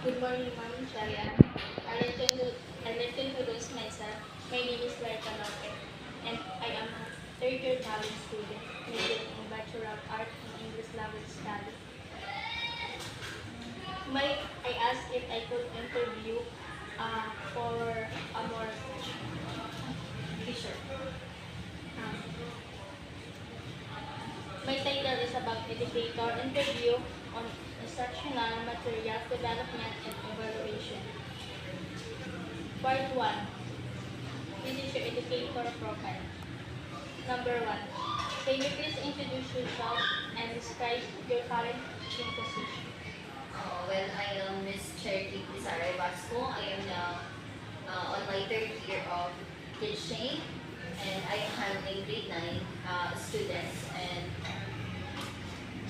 Good morning, Ma'am Sharia. I like to introduce myself. My name is Laika Nope, and I am a third-year college student majoring in Bachelor of Art in English Language Study. I asked if I could interview for a more teacher. Um, my title is about Educator interview on instructional materials development and evaluation. Part 1. This is your educator profile. Number 1. Can you please introduce yourself and describe your current teaching position? Well, I am Miss Charity Pizarro Vasco. I am now on my third year of teaching, and I am handling grade 9 students, and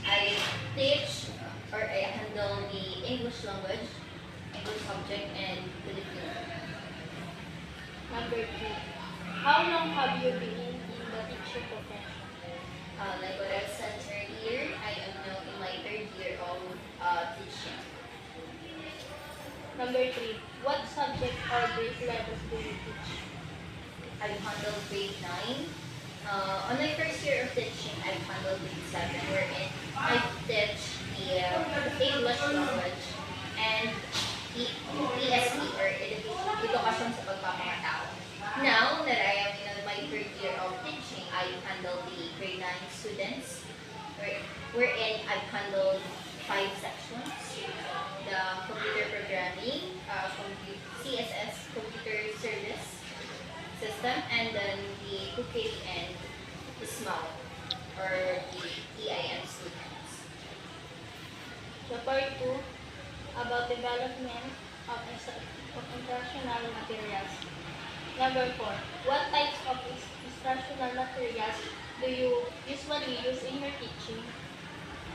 I teach or I handle the English language, English subject, and Filipino. Number 2. How long have you been in the teaching profession? Like what I said earlier, I am now in my third year of teaching. Number 3. What subject or grade levels do you teach? I handle grade 9. On my first year of teaching, I handled grade 7, wherein I teach the English language and ESE or Education sa Pagpapangatao. Now that I am in my third year of teaching, I handle the grade 9 students, wherein I've handled 5 sections: the computer programming, CSS, computer service system, and then the cooking and the small or the EIM students. So part 2. About development of instructional materials. Number 4. What types of instructional materials do you usually use in your teaching?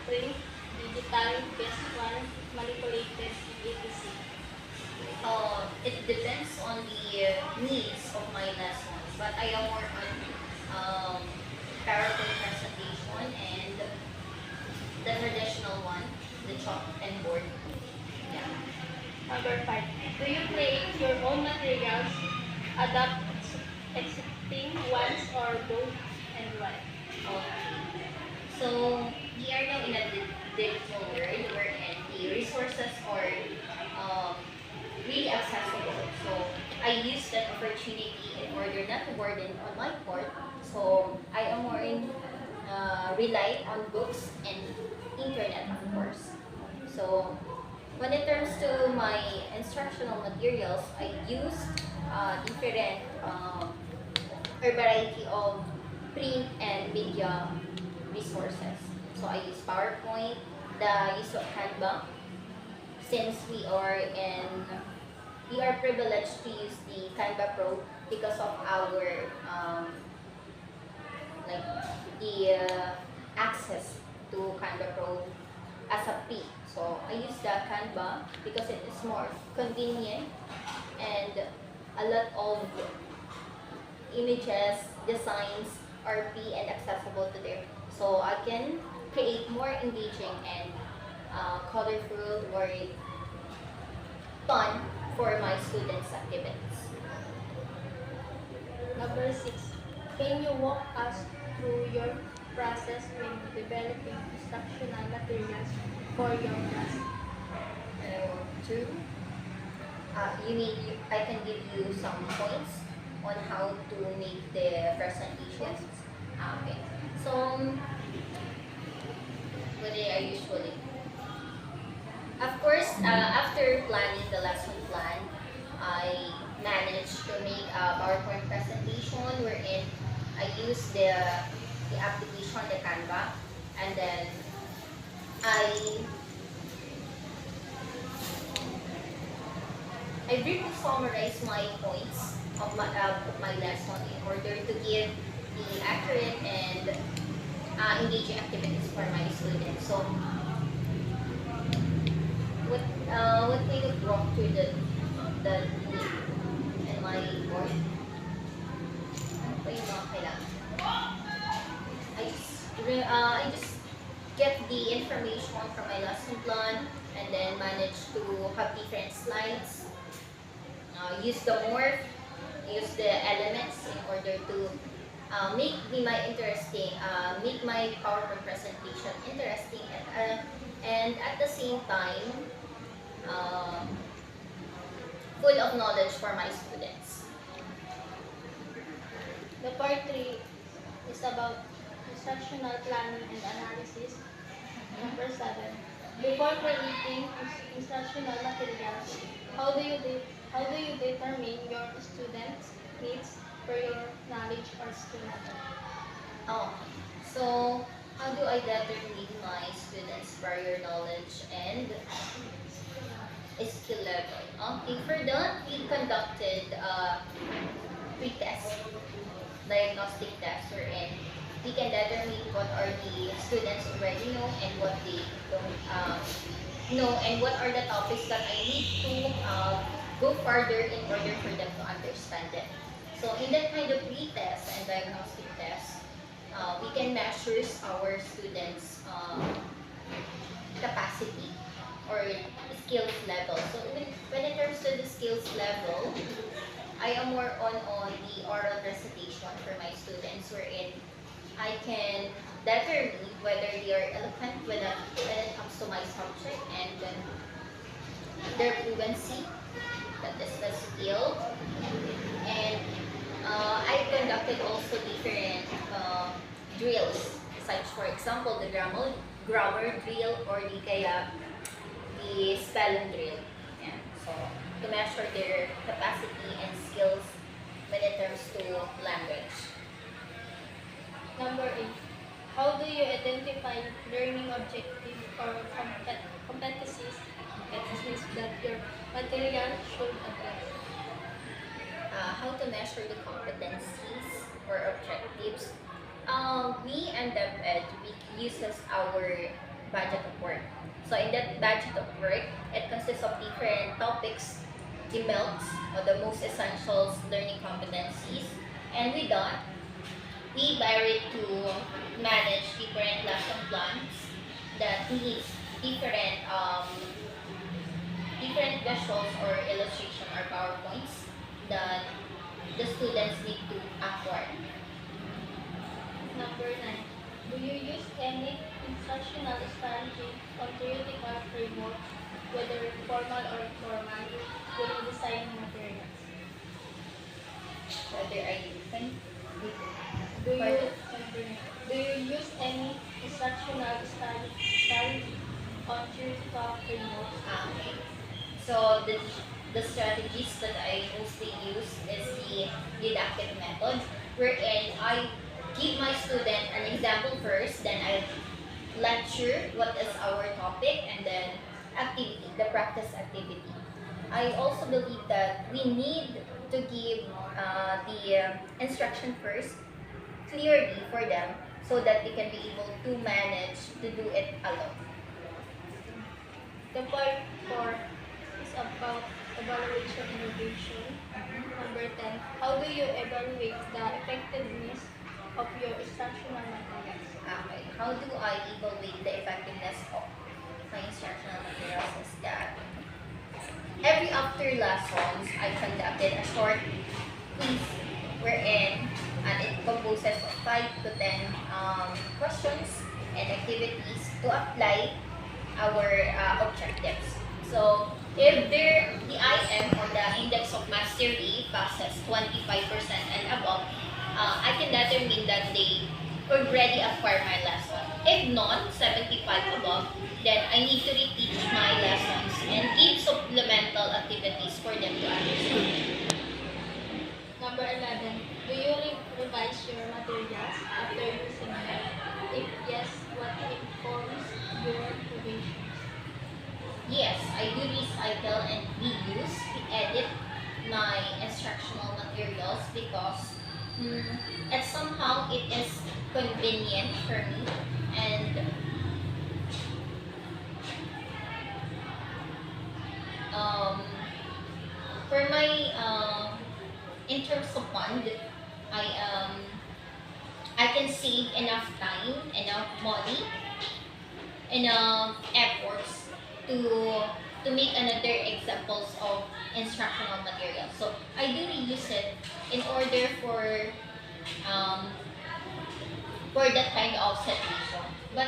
Print, digital, visual, manipulated, etc. It depends on the needs of my lessons, but I am more on PowerPoint presentation and the traditional one, the chalk and board. Yeah. Number 5. Do you create your own materials, adapt existing ones, or both, and why? Okay. So we are now in a digital world wherein the resources are um, really accessible. So I use that opportunity in order not to burden on my part. So I am more in rely on books and internet, of course. So when it comes to my instructional materials, I use different or variety of print and media resources. So I use PowerPoint, the use of Canva, since we are privileged to use the Canva Pro because of our like the access to Canva Pro as a P. So I use the Canva because it is more convenient and a lot of images, designs are P and accessible to there. So I can create more engaging and colorful or fun for my students' activities. Number 6. Can you walk us through your process when developing instructional materials for your class? Two, you mean I can give you some points on how to make the presentation? Okay. So, what do I usually? Of course, after planning the lesson plan, I managed to make a PowerPoint presentation wherein I use the application, the Canva, and then I I briefly summarize my points of my lesson in order to give the accurate and engaging activities for my students. So, what kind of walk through the and my board? Ano pa yung mga kailangan? I just get the information from my lesson plan, and then manage to have different slides, use the morph, use the elements in order to make my PowerPoint presentation interesting, and at the same time, uh, full of knowledge for my students. The part 3 is about instructional planning and analysis. Number 7. Before creating instructional materials, how do you determine your students' needs for your knowledge or skill level? Oh, so how do I determine my students' prior knowledge and skill level? Okay, for that, we conducted pre-test, diagnostic test, wherein we can determine what are the students already know and what they don't know, and what are the topics that I need to go further in order for them to understand it. So in that kind of pre-test and diagnostic test, we can measure our students' capacity or skills level. So when it comes to the skills level, I am more on the oral presentation for my students, wherein I can determine whether they are eloquent when it comes to my subject, and when their fluency, that is the skill. And I conducted also different drills, such for example the grammar drill, or the spelling drill. Yeah. So to measure their capacity and skills when it comes to language. Number 8. How do you identify learning objectives or competencies that your material should address? How to measure the competencies or objectives. We and DepEd, we uses our budget of work. So in that budget of work, it consists of different topics, the MELCs, or the most essential learning competencies. And with that, we vary to manage different lesson plans that needs different visuals or illustration or PowerPoints that the students need to acquire. Number 9. Do you use any instructional strategy or theoretical framework, whether formal or informal, when designing materials? Whether I think Do you use any instructional strategy or theoretical framework? okay. So the strategies that I mostly use is the didactic method, wherein I give my student an example first, then I lecture what is our topic, and then activity, the practice activity. I also believe that we need to give the instruction first clearly for them, so that they can be able to manage to do it alone. The part 4 is about evaluation innovation. Number 10. How do you evaluate the effectiveness of your instructional materials? Okay, how do I evaluate the effectiveness of my instructional materials is that every after lessons, I conducted a short quiz wherein, and it composes of 5 to 10 questions and activities to apply our objectives. So if the IM, or the index of mastery, passes 25% and above, I can determine that they already acquired my lesson. If not, 75 above, then I need to reteach my lessons and give supplemental activities for them to understand. Number 11. Do you revise your materials after using them? If yes, what informs your revisions? Yes, I do recycle and reuse, edit my instructional materials because it somehow it is convenient for me, and um, for my in terms of fund, I I can save enough time, enough money enough efforts to make another examples of instructional material. So I do reuse it in order um, for that kind of situation. But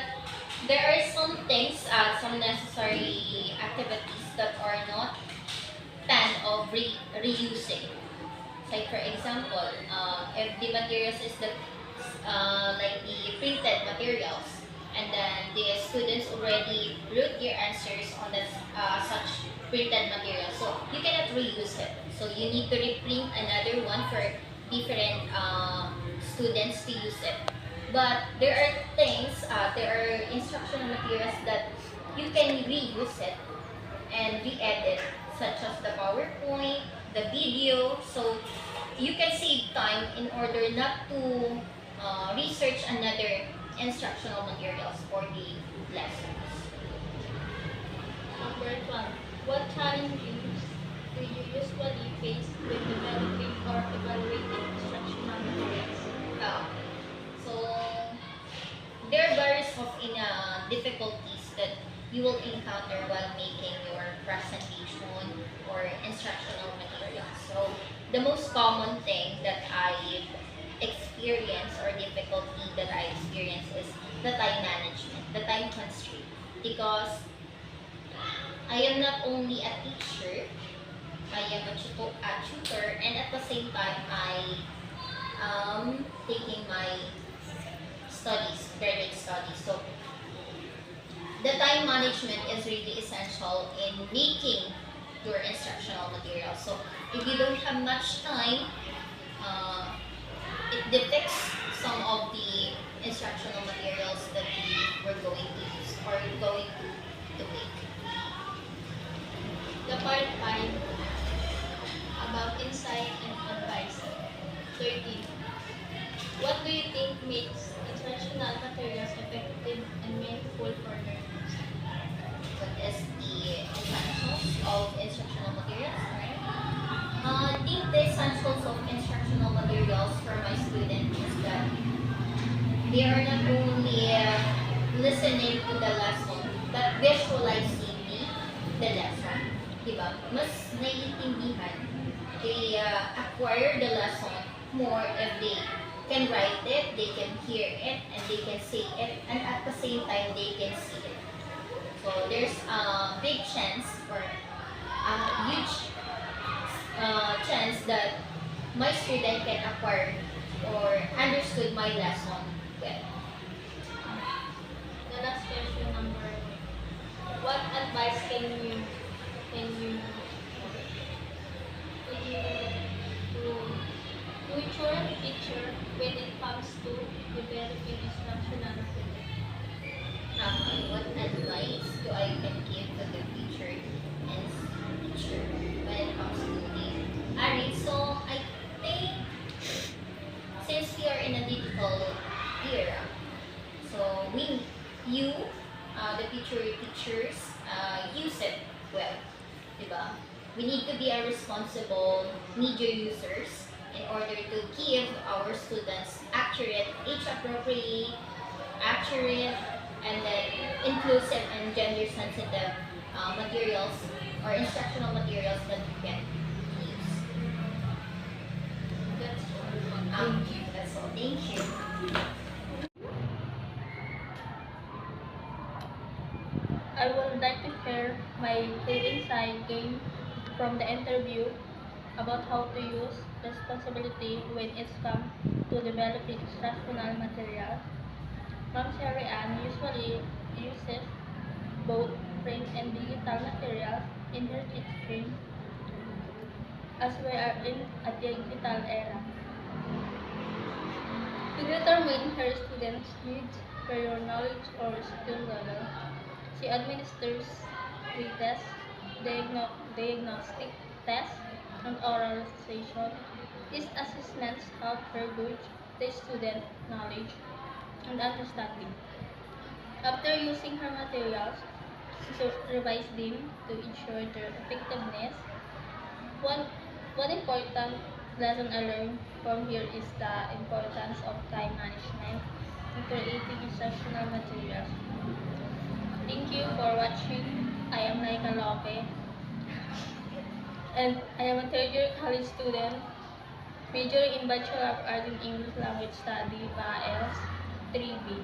there are some things, some necessary activities that are not fan of reusing. Like for example, if the materials is the like the printed materials, and then the students already wrote their answers on the such printed material, so you cannot reuse it. So you need to reprint another one for different students to use it. But there are things, there are instructional materials that you can reuse it and re-edit, such as the PowerPoint, the video. So you can save time in order not to research another instructional materials for the lessons. Number 12. What challenges do you usually face when developing or evaluating instructional materials? Uh, so there are various of difficulties that you will encounter while making your presentation or instructional materials. So the most common thing that I experience or difficulty that I experience is the time management, the time constraint. Because I am not only a teacher, I am a tutor, and at the same time I am taking my studies, graduate studies. So the time management is really essential in making your instructional material. So if you don't have much time, uh, it depicts some of the instructional materials that we were going to use or going to make. The part 5 about insight and advice. 13. What do you think makes instructional materials effective and meaningful for learners? What is the essentials of instructional materials, right? I think the essentials of instructional materials for my students is that they are not only listening to the lesson, but visualizing the lesson. Diba? Mas naiintindihan. They acquire the lesson more if they can write it, they can hear it, and they can say it, and at the same time they can see it. So there's a big chance or a huge chance that my student can acquire or understood my lesson well. The last question, number 8. What advice can you to future teacher when it comes to developing instructional materials? What advice do I can give to the future and teacher when it comes to the Alright, so I think since we are in a digital era, so you, the future teachers, use it well, diba? We need to be a responsible media users in order to give our students accurate, age-appropriate, accurate, and then inclusive and gender-sensitive materials or instructional materials that we can use. That's all. That's all. Thank you. I would like to share my insight gained from the interview about how to use responsibility when it's come to developing instructional materials. Ma'am Sherry Ann usually uses both print and digital materials in her teaching as we are in a digital era. To determine her students' needs for your knowledge or skill level, she administers pre-tests, diagnostic tests, and oral session. These assessments help her gauge the student knowledge and understanding. After using her materials, she revises them to ensure their effectiveness. One, one important lesson I learned from here is the importance of time management in creating instructional materials. Thank you for watching. I am Laika Lope, and I am a third year college student, majoring in Bachelor of Arts in English Language Study, BAES 3B.